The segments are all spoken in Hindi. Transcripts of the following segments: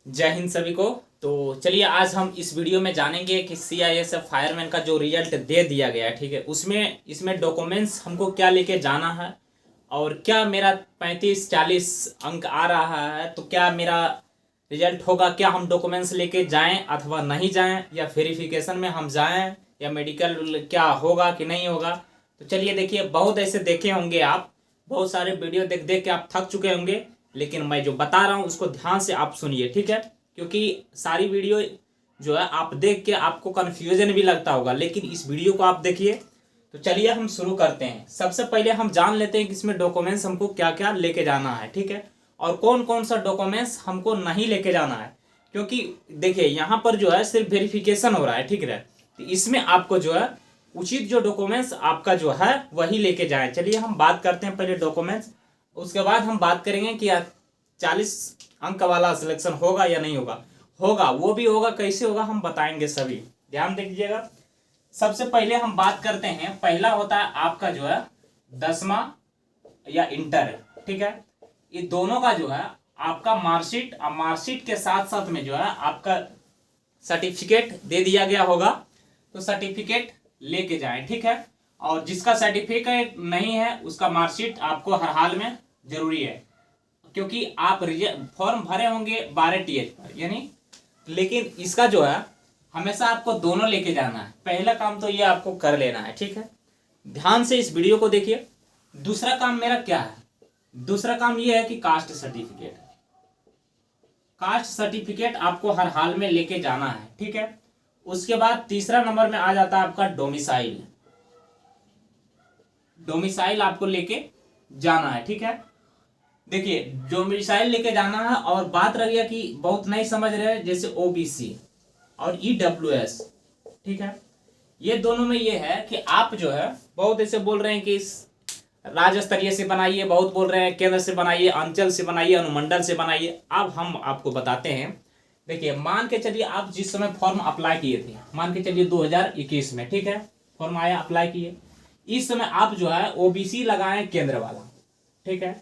जय हिंद सभी को। तो चलिए आज हम इस वीडियो में जानेंगे कि सीआईएसएफ फायरमैन का जो रिजल्ट दे दिया गया है, ठीक है, उसमें इसमें डॉक्यूमेंट्स हमको क्या लेके जाना है और क्या मेरा 35-40 अंक आ रहा है तो क्या मेरा रिजल्ट होगा, क्या हम डॉक्यूमेंट्स लेके जाएं अथवा नहीं जाएं, या वेरिफिकेशन में हम जाएं, या मेडिकल क्या होगा कि नहीं होगा। तो चलिए देखिए, बहुत ऐसे देखे होंगे आप, बहुत सारे वीडियो देख देख के आप थक चुके होंगे, लेकिन मैं जो बता रहा हूँ उसको ध्यान से आप सुनिए, ठीक है। क्योंकि सारी वीडियो जो है आप देख के आपको कन्फ्यूजन भी लगता होगा, लेकिन इस वीडियो को आप देखिए। तो चलिए हम शुरू करते हैं। सबसे पहले हम जान लेते हैं कि इसमें डॉक्यूमेंट्स हमको क्या क्या लेके जाना है, ठीक है, और कौन कौन सा डॉक्यूमेंट्स हमको नहीं लेके जाना है। क्योंकि देखिए यहाँ पर जो है सिर्फ वेरिफिकेशन हो रहा है, ठीक है, तो इसमें आपको जो है उचित जो डॉक्यूमेंट्स आपका जो है वही लेके जाएं। चलिए हम बात करते हैं पहले डॉक्यूमेंट्स, उसके बाद हम बात करेंगे कि 40 अंक वाला सिलेक्शन होगा या नहीं होगा। होगा, वो भी होगा, कैसे होगा हम बताएंगे, सभी ध्यान दीजिएगा। सबसे पहले हम बात करते हैं, पहला होता है आपका जो है 10वां या इंटर, ठीक है। ये दोनों का जो है आपका मार्कशीट, मार्कशीट के साथ साथ में जो है आपका सर्टिफिकेट दे दिया गया होगा, तो सर्टिफिकेट लेके जाएं, ठीक है। और जिसका सर्टिफिकेट नहीं है उसका मार्कशीट आपको हर हाल में जरूरी है, क्योंकि आप फॉर्म भरे होंगे 12 TH पर यानी, लेकिन इसका जो है हमेशा आपको दोनों लेके जाना है। पहला काम तो ये आपको कर लेना है, ठीक है, ध्यान से इस वीडियो को देखिए। दूसरा काम मेरा क्या है, दूसरा काम ये है कि कास्ट सर्टिफिकेट, कास्ट सर्टिफिकेट आपको हर हाल में लेके जाना है, ठीक है। उसके बाद तीसरा नंबर में आ जाता है आपका डोमिसाइल, डोमिसाइल आपको लेके जाना है, ठीक है। देखिए डोमिसाइल लेके जाना है। और बात रह गया कि बहुत नहीं समझ रहे जैसे ओबीसी और ईडब्ल्यूएस, ठीक है, ये दोनों में ये है कि आप जो है बहुत ऐसे बोल रहे हैं कि इस राज्य स्तरीय से बनाइए, बहुत बोल रहे हैं केंद्र से बनाइए, अंचल से बनाइए, अनुमंडल से बनाइए। अब हम आपको बताते हैं। देखिए मान के चलिए आप जिस समय फॉर्म अप्लाई किए थे, मान के चलिए 2021 में, ठीक है, फॉर्म आया, अप्लाई किए, इस समय आप जो है ओबीसी लगाएं केंद्र वाला, ठीक है,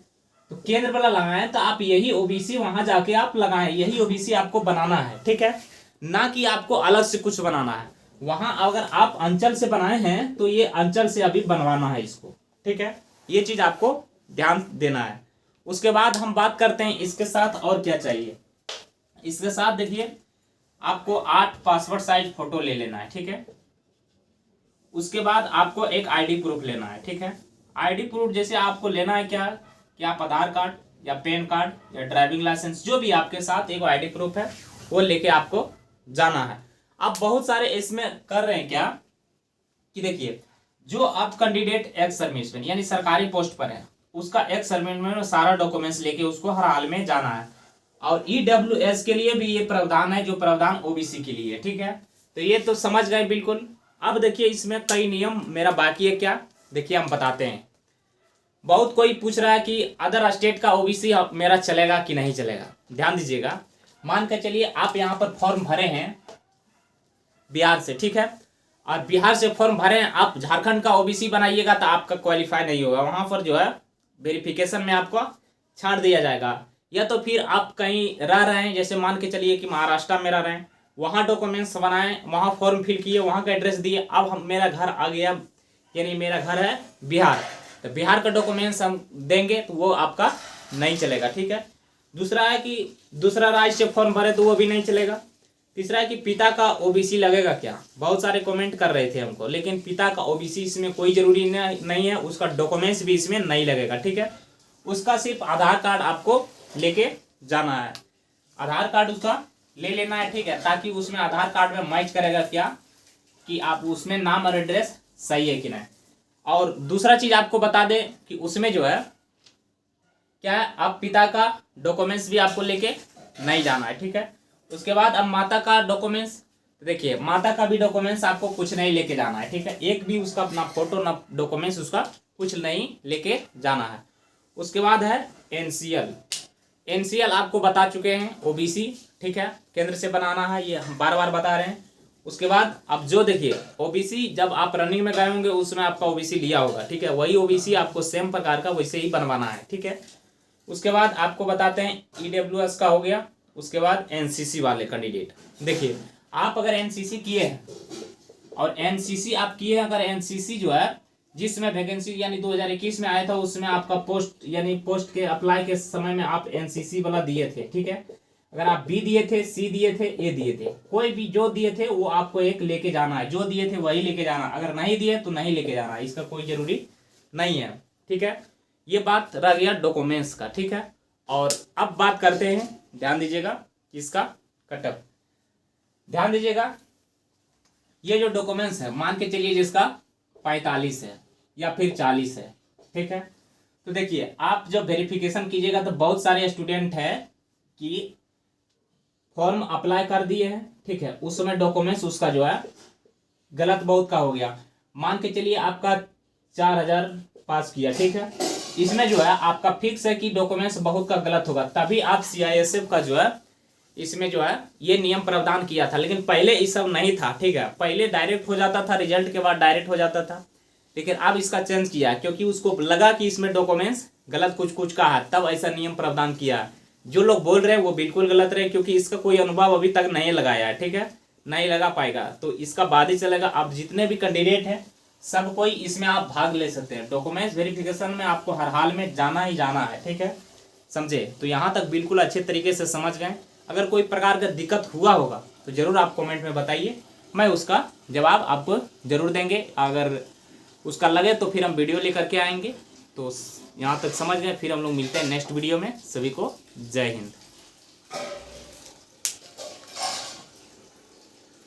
तो केंद्र वाला लगाएं तो आप यही ओबीसी वहां जाके आप लगाएं, यही ओबीसी आपको बनाना है, ठीक है, ना कि आपको अलग से कुछ बनाना है। वहां अगर आप अंचल से बनाए हैं तो ये अंचल से अभी बनवाना है इसको, ठीक है, ये चीज आपको ध्यान देना है। उसके बाद हम बात करते हैं इसके साथ और क्या चाहिए। इसके साथ देखिए आपको 8 पासपोर्ट साइज फोटो ले लेना है, ठीक है। उसके बाद आपको एक आईडी प्रूफ लेना है, ठीक है। आईडी प्रूफ जैसे आपको लेना है क्या, कि आप आधार कार्ड या पैन कार्ड या ड्राइविंग लाइसेंस, जो भी आपके साथ एक आईडी प्रूफ है वो लेके आपको जाना है। अब बहुत सारे इसमें कर रहे हैं क्या कि देखिए, जो आप कैंडिडेट एक्स सर्विसमैन यानी सरकारी पोस्ट पर है, उसका एक्स सर्विसमैन में सारा डॉक्यूमेंट्स लेके उसको हर हाल में जाना है। और ईडब्ल्यूएस के लिए भी ये प्रावधान है जो प्रावधान ओबीसी के लिए, ठीक है। तो ये तो समझ गए बिल्कुल। अब देखिए इसमें कई नियम मेरा बाकी है, क्या देखिए हम बताते हैं। बहुत कोई पूछ रहा है कि अदर स्टेट का ओबीसी मेरा चलेगा कि नहीं चलेगा। ध्यान दीजिएगा, मान कर चलिए आप यहाँ पर फॉर्म भरे हैं बिहार से, ठीक है, और बिहार से फॉर्म भरे हैं, आप झारखंड का ओबीसी बनाइएगा तो आपका क्वालिफाई नहीं होगा, वहां पर जो है वेरिफिकेशन में आपको छाड़ दिया जाएगा। या तो फिर आप कहीं रह रहे हैं, जैसे मान के चलिए कि महाराष्ट्र में रह रहे हैं, वहाँ डॉक्यूमेंट्स बनाए, वहाँ फॉर्म फिल किए, वहाँ का एड्रेस दिए, अब हम मेरा घर आ गया, यानी मेरा घर है बिहार, तो बिहार का डॉक्यूमेंट्स हम देंगे तो वो आपका नहीं चलेगा, ठीक है। दूसरा है कि दूसरा राज्य से फॉर्म भरे तो वो भी नहीं चलेगा। तीसरा है कि पिता का ओबीसी लगेगा क्या, बहुत सारे कमेंट कर रहे थे हमको, लेकिन पिता का ओबीसी इसमें कोई जरूरी नहीं है, उसका डॉक्यूमेंट्स भी इसमें नहीं लगेगा, ठीक है। उसका सिर्फ आधार कार्ड आपको लेके जाना है, आधार कार्ड उसका ले लेना है, ठीक है, ताकि उसमें आधार कार्ड में मैच करेगा क्या कि आप उसमें नाम और एड्रेस सही है कि नहीं। और दूसरा चीज आपको बता दें कि उसमें जो है क्या है, आप पिता का डॉक्यूमेंट्स भी आपको लेके नहीं जाना है, ठीक है। उसके बाद अब माता का डॉक्यूमेंट्स, देखिए माता का भी डॉक्यूमेंट्स आपको कुछ नहीं लेके जाना है, ठीक है, एक भी उसका ना फोटो ना डॉक्यूमेंट्स उसका कुछ नहीं लेके जाना है। उसके बाद है एनसीएल, एनसीएल आपको बता चुके हैं ओबीसी, ठीक है, केंद्र से बनाना है, ये हम बार बार बता रहे हैं। उसके बाद अब जो देखिए ओबीसी जब आप रनिंग में गए होंगे उसमें आपका ओबीसी लिया होगा, ठीक है, वही ओबीसी आपको सेम प्रकार का वैसे ही बनवाना है, ठीक है। उसके बाद आपको बताते हैं ईडब्ल्यूएस का हो गया, उसके बाद एनसीसी वाले कैंडिडेट। देखिए आप अगर एनसीसी किए हैं और एनसीसी आप किए हैं, अगर एनसीसी जो है जिसमें वैकेंसी यानी 2021 में आया था उसमें आपका पोस्ट यानी पोस्ट के अप्लाई के समय में आप एनसीसी वाला दिए थे, ठीक है। अगर आप बी दिए थे, सी दिए थे, ए दिए थे, कोई भी जो दिए थे वो आपको एक लेके जाना है, जो दिए थे वही लेके जाना, अगर नहीं दिए तो नहीं लेके जाना, इसका कोई जरूरी नहीं है, ठीक है। ये बात रह गया डॉक्यूमेंट्स का, ठीक है। और अब बात करते हैं, ध्यान दीजिएगा इसका कटअप, ध्यान दीजिएगा। ये जो डॉक्यूमेंट्स है मान के चलिए जिसका 45 है या फिर 40 है, ठीक है। तो देखिए आप जब वेरिफिकेशन कीजिएगा तो बहुत सारे स्टूडेंट है कि फॉर्म अप्लाई कर दिए हैं, ठीक है, उस समय डॉक्यूमेंट्स उसका जो है गलत बहुत का हो गया। मान के चलिए आपका 4000 पास किया, ठीक है, इसमें जो है आपका फिक्स है कि डॉक्यूमेंट्स बहुत का गलत होगा, तभी आप CISF का जो है इसमें जो है ये नियम प्रावधान किया था। लेकिन पहले ये सब नहीं था, ठीक है, पहले डायरेक्ट हो जाता था, रिजल्ट के बाद डायरेक्ट हो जाता था, लेकिन अब इसका चेंज किया क्योंकि उसको लगा कि इसमें डॉक्यूमेंट्स गलत कुछ कुछ का है, तब ऐसा नियम प्रावधान किया। जो लोग बोल रहे हैं वो बिल्कुल गलत रहे क्योंकि इसका कोई अनुभव अभी तक नहीं लगाया है, ठीक है, नहीं लगा पाएगा, तो इसका बाद ही चलेगा। आप जितने भी कैंडिडेट हैं सब कोई इसमें आप भाग ले सकते हैं। डॉक्यूमेंट्स वेरिफिकेशन में आपको हर हाल में जाना ही जाना है, ठीक है, समझे। तो यहाँ तक बिल्कुल अच्छे तरीके से समझ गए। अगर कोई प्रकार का दिक्कत हुआ होगा तो ज़रूर आप कमेंट में बताइए, मैं उसका जवाब आपको ज़रूर देंगे। अगर उसका लगे तो फिर हम वीडियो लेकर के आएंगे। तो यहाँ तक समझ गए, फिर हम लोग मिलते हैं नेक्स्ट वीडियो में। सभी को जय हिंद।